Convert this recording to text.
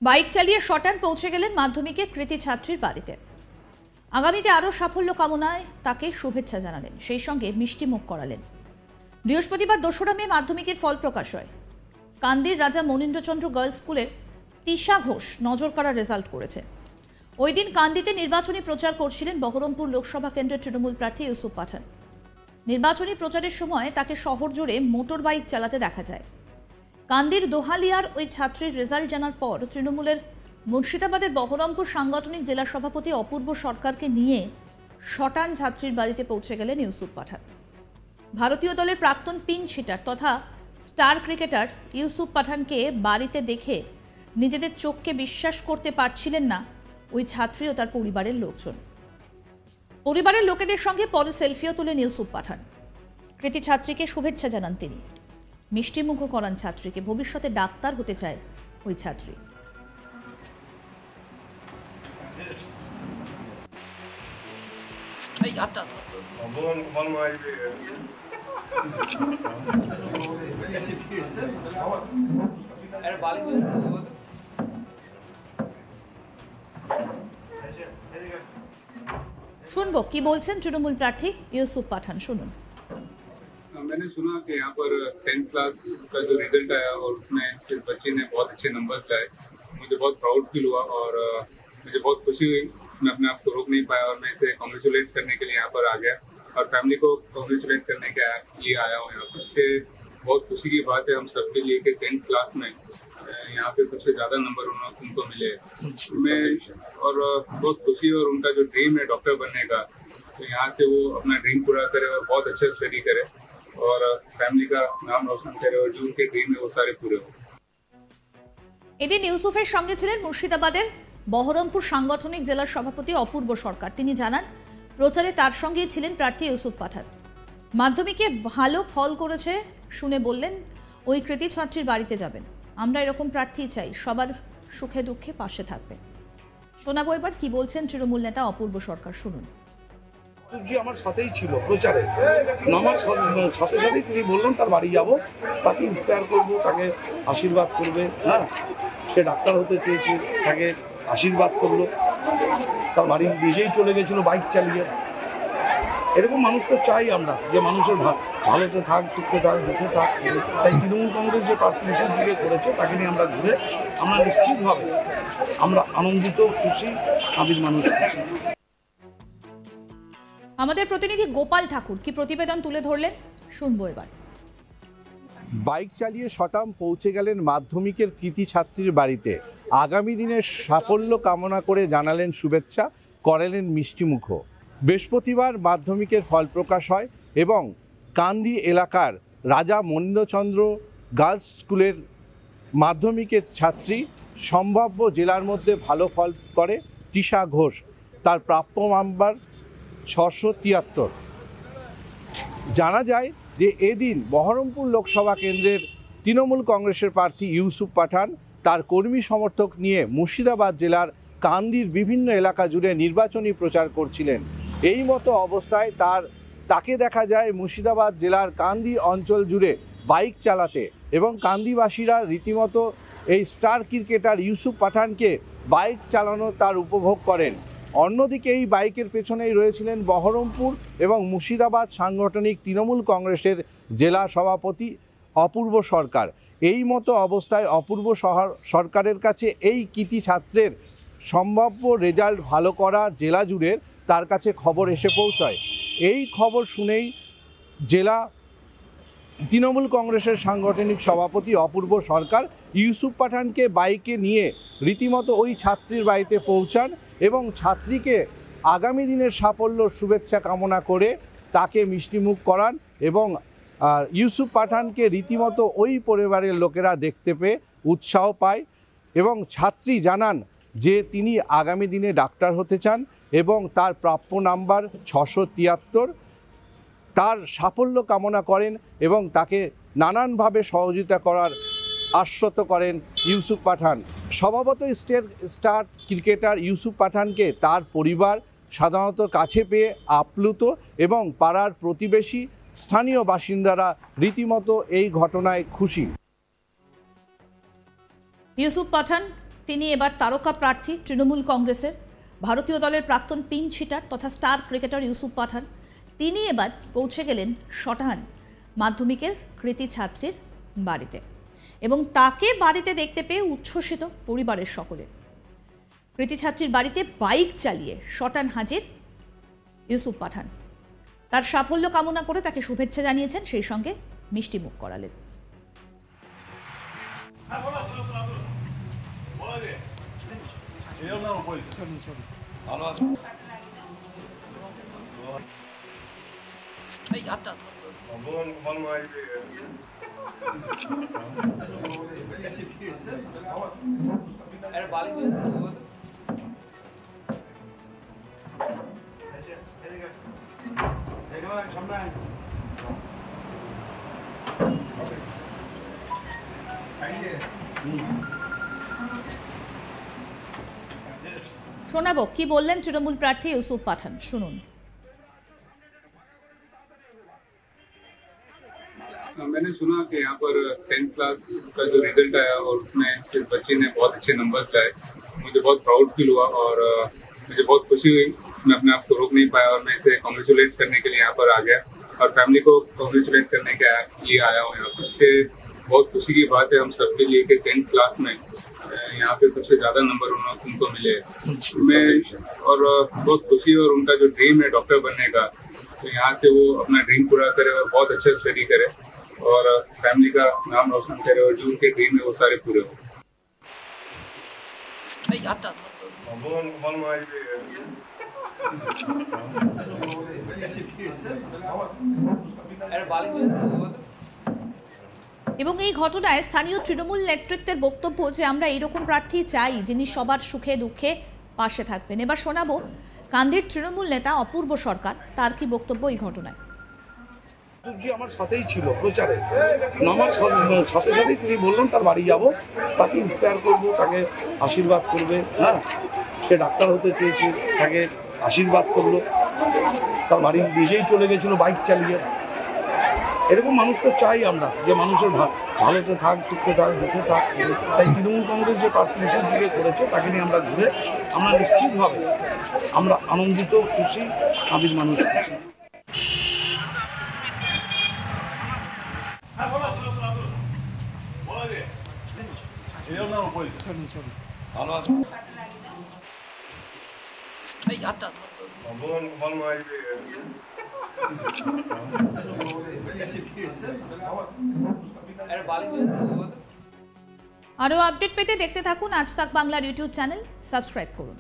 Bike চালিয়ে শটান পৌঁছে গেলেন মাধ্যমিকের কৃতী ছাত্রীর বাড়িতে। আগামীতে আরও সাফল্য কামনায় তাকে শুভেচ্ছা জানালেন, সেই সঙ্গে মিষ্টি মুখ করালেন। বৃহস্পতিবার 2রা মে মাধ্যমিকের ফল প্রকাশ হয়। কান্দির রাজা মনীন্দ্রচন্দ্র গার্লস স্কুলের তিশা ঘোষ নজর কাড়া রেজাল্ট করেছে। ওই দিন কান্দিতে নির্বাচনী প্রচার করছিলেন বহরমপুর লোকসভা কেন্দ্রের তৃণমূল প্রার্থী ইউসুফ পাঠান। নির্বাচনী প্রচারের সময় তাকে শহর জুড়ে মোটর বাইক চালাতে দেখা যায়। কান্দির দোহালিয়ার ওই ছাত্রীর রেজাল্ট জানার পর তৃণমূলের মুর্শিদাবাদের বহরমপুর সাংগঠনিক জেলা সভাপতি অপূর্ব সরকারকে নিয়ে শটান ছাত্রীর বাড়িতে পৌঁছে গেলেন ইউসুফ পাঠান। ভারতীয় দলের প্রাক্তন পিঞ্চ হিটার তথা স্টার ক্রিকেটার ইউসুফ পাঠানকে বাড়িতে দেখে নিজেদের চোখকে বিশ্বাস করতে পারছিলেন না ওই ছাত্রী ও তার পরিবারের লোকজন। পরিবারের লোকেদের সঙ্গে পরে সেলফিও তোলেন ইউসুফ পাঠান। কৃতী ছাত্রীকে শুভেচ্ছা জানান তিনি, মিষ্টিমুখ করান ছাত্রীকে। ভবিষ্যতে ডাক্তার হতে চায় ওই ছাত্রী। শুনবো কি বলছেন তৃণমূল প্রার্থী ইউসুफ पठान, শুনুন। मैंने सुना कि यहाँ पर 10th क्लास का जो रिजल्ट आया और उसमें इस बच्चे ने बहुत अच्छे नंबर लाए। मुझे बहुत प्राउड फील हुआ और मुझे बहुत खुशी हुई। मैं अपने आप को रोक नहीं पाया और मैं इसे कॉन्ग्रेचुलेट करने के लिए यहाँ पर आ गया और फैमिली को कॉन्ग्रेचुलेट करने के लिए आया हूँ यहाँ पर। बहुत खुशी की बात है हम सबके लिए कि 10th क्लास में यहाँ पे सबसे ज़्यादा नंबर उनको मिले। मैं और बहुत खुशी और उनका जो ड्रीम है डॉक्टर बनने का, तो यहाँ से वो अपना ड्रीम पूरा करे और बहुत अच्छा स्टडी करे और फैमिली का नाम रोशन करे और जो उनके ड्रीम है वो सारे पूरे हो। এদিন ইউসুফের সঙ্গে ছিলেন মুর্শিদাবাদের বহরমপুর সাংগঠনিক জেলার সভাপতি অপূর্ব সরকার। তিনি জানান, প্রচারে তার সঙ্গেই ছিলেন প্রার্থী ইউসুফ পাঠান। মাধ্যমিকে ভালো ফল করেছে শুনে বললেন ওই কৃতী ছাত্রীর বাড়িতে যাবেন। আমরা এরকম প্রার্থী চাই, সবার সুখে দুঃখে পাশে থাকবে। শোনাবো এবার কি বলছেন তৃণমূল নেতা অপূর্ব সরকার, শুনুন। আমার সাথেই ছিল প্রচারে, আমার সাথে সাথেই তিনি বললেন তার বাড়ি যাব, তাকে ইন্সপায়ার করবো, তাকে আশীর্বাদ করবে। হ্যাঁ, সে ডাক্তার হতে চেয়েছে, তাকে আশীর্বাদ করলো। তার বাড়ি নিজেই চলে গেছিল বাইক চালিয়ে। এরকম মানুষ তো চাই আমরা, যে মানুষের ভালোতে থাক, সুখে থাক, দুঃখে থাক। তাই তৃণমূল কংগ্রেস যে পার্সেন্টেজ দিকে করেছে তাকে নিয়ে আমরা ঘুরে আমরা নিশ্চিতভাবে আমরা আনন্দিত, খুশি, আবির মানুষ খুশি। আমাদের প্রতিনিধি গোপাল ঠাকুর কি প্রতিবেদন তুলে ধরলেন, শুনবো এবার। বাইক চালিয়ে শটান পৌঁছে গেলেন মাধ্যমিকের কৃতী ছাত্রীর বাড়িতে। আগামী দিনের সাফল্য কামনা করে জানালেন শুভেচ্ছা, করালেন মিষ্টিমুখ। বৃহস্পতিবার মাধ্যমিকের ফল প্রকাশ হয় এবং কান্দি এলাকার রাজা মনীন্দ্রচন্দ্র গার্লস স্কুলের মাধ্যমিকের ছাত্রী, সম্ভাব্য জেলার মধ্যে ভালো ফল করে তিশা ঘোষ। তার প্রাপ্য নাম্বার 673। জানা যায় যে এদিন বহরমপুর লোকসভা কেন্দ্রের তৃণমূল কংগ্রেসের প্রার্থী ইউসুফ পাঠান তার কর্মী সমর্থক নিয়ে মুর্শিদাবাদ জেলার কান্দির বিভিন্ন এলাকা জুড়ে নির্বাচনী প্রচার করছিলেন। এই মতো অবস্থায় তাকে দেখা যায় মুর্শিদাবাদ জেলার কান্দি অঞ্চল জুড়ে বাইক চালাতে এবং কান্দিবাসীরা রীতিমতো এই স্টার ক্রিকেটার ইউসুফ পাঠানকে বাইক চালানো তার উপভোগ করেন। অন্যদিকে এই বাইকের পেছনেই রয়েছিলেন বহরমপুর এবং মুর্শিদাবাদ সাংগঠনিক তৃণমূল কংগ্রেসের জেলা সভাপতি অপূর্ব সরকার। এই মতো অবস্থায় অপূর্ব সরকারের কাছে এই কৃতী ছাত্রের সম্ভাব্য রেজাল্ট ভালো করা জেলা জুড়ে তার কাছে খবর এসে পৌঁছায়। এই খবর শুনেই জেলা তৃণমূল কংগ্রেসের সাংগঠনিক সভাপতি অপূর্ব সরকার ইউসুফ পাঠানকে বাইকে নিয়ে রীতিমতো ওই ছাত্রীর বাড়িতে পৌঁছান এবং ছাত্রীকে আগামী দিনের সাফল্য শুভেচ্ছা কামনা করে তাকে মিষ্টিমুখ করান এবং ইউসুফ পাঠানকে রীতিমতো ওই পরিবারের লোকেরা দেখতে পেয়ে উৎসাহ পায় এবং ছাত্রী জানান যে তিনি আগামী দিনে ডাক্তার হতে চান এবং তার প্রাপ্য নাম্বার 673। তার সাফল্য কামনা করেন এবং তাকে নানানভাবে সহযোগিতা করার আশ্বস্ত করেন ইউসুফ পাঠান। স্বভাবতই স্টার ক্রিকেটার ইউসুফ পাঠানকে তার পরিবার সাধারণত কাছে পেয়ে আপ্লুত এবং পাড়ার প্রতিবেশী স্থানীয় বাসিন্দারা রীতিমতো এই ঘটনায় খুশি। ইউসুফ পাঠান তিনি এবার তারকা প্রার্থী তৃণমূল কংগ্রেসের, ভারতীয় দলের প্রাক্তন পিঙ্ক শিটার তথা স্টার ক্রিকেটার ইউসুফ পাঠান। তিনি এবার পৌঁছে গেলেন শটান মাধ্যমিকের কৃতী ছাত্রীর বাড়িতে এবং তাকে বাড়িতে দেখতে পেয়ে উচ্ছ্বসিত পরিবারের সকলে। কৃতী ছাত্রীর বাড়িতে বাইক চালিয়ে শটান হাজির ইউসুফ পাঠান। তার সাফল্য কামনা করে তাকে শুভেচ্ছা জানিয়েছেন, সেই সঙ্গে মিষ্টি মুখ করালেন। শোনাবো কি বললেন তৃণমূল প্রার্থী ইউসুফ পাঠান, শুনুন। मैंने सुना कि यहाँ पर 10th क्लास का जो रिजल्ट आया और उसमें इस बच्चे ने बहुत अच्छे नंबर्स लाए, मुझे बहुत प्राउड फील हुआ और मुझे बहुत खुशी हुई। मैं अपने आप को रोक नहीं पाया और मैं इसे कॉन्ग्रेचुलेट करने के लिए यहाँ पर आ गया और फैमिली को कॉन्ग्रेचुलेट करने के लिए आया हूँ यहाँ पर। इससे बहुत खुशी की बात है हम सबके लिए कि 10th क्लास में यहाँ पे सबसे ज़्यादा नंबर उनको मिले। मैं और बहुत खुशी और उनका जो ड्रीम है डॉक्टर बनने का, तो यहाँ से वो अपना ड्रीम पूरा करे और बहुत अच्छा स्टडी करे और फैमिली का नाम रोशन करे और जो उनके ड्रीम है वो सारे पूरे हो। এবং এই ঘটনায় স্থানীয় তৃণমূল নেতৃত্বের বক্তব্য যে আমরা এইরকম প্রার্থী চাই যিনি সবার সুখে দুঃখে পাশে থাকবেন। এবার শোনাবো কান্দির তৃণমূল নেতা অপূর্ব সরকার, তার কি বক্তব্য এই ঘটনায়। আমার সাথেই ছিল প্রচারে, নামার সাথে সাথেই তিনি বললেন তার বাড়ি যাব, তাকে ইন্সপায়ার করবো, তাকে আশীর্বাদ করবে। হ্যাঁ, সে ডাক্তার হতে চেয়েছে, তাকে আশীর্বাদ করলো। তার বাড়ি নিজেই চলে গেছিল বাইক চালিয়ে। এরকম মানুষ তো চাই আমরা, যে মানুষের ভালোতে থাক, সুখে থাক, দুঃখে থাক। তাই তৃণমূল কংগ্রেস যে প্রার্থী দিকে করেছে তাকে নিয়ে আমরা ঘুরে আমরা নিশ্চিতভাবে আমরা আনন্দিত, খুশি, আবির মানুষ খুশি। আরো আপডেট পেতে দেখতে থাকুন আজ তাক বাংলার ইউটিউব চ্যানেল, সাবস্ক্রাইব করুন।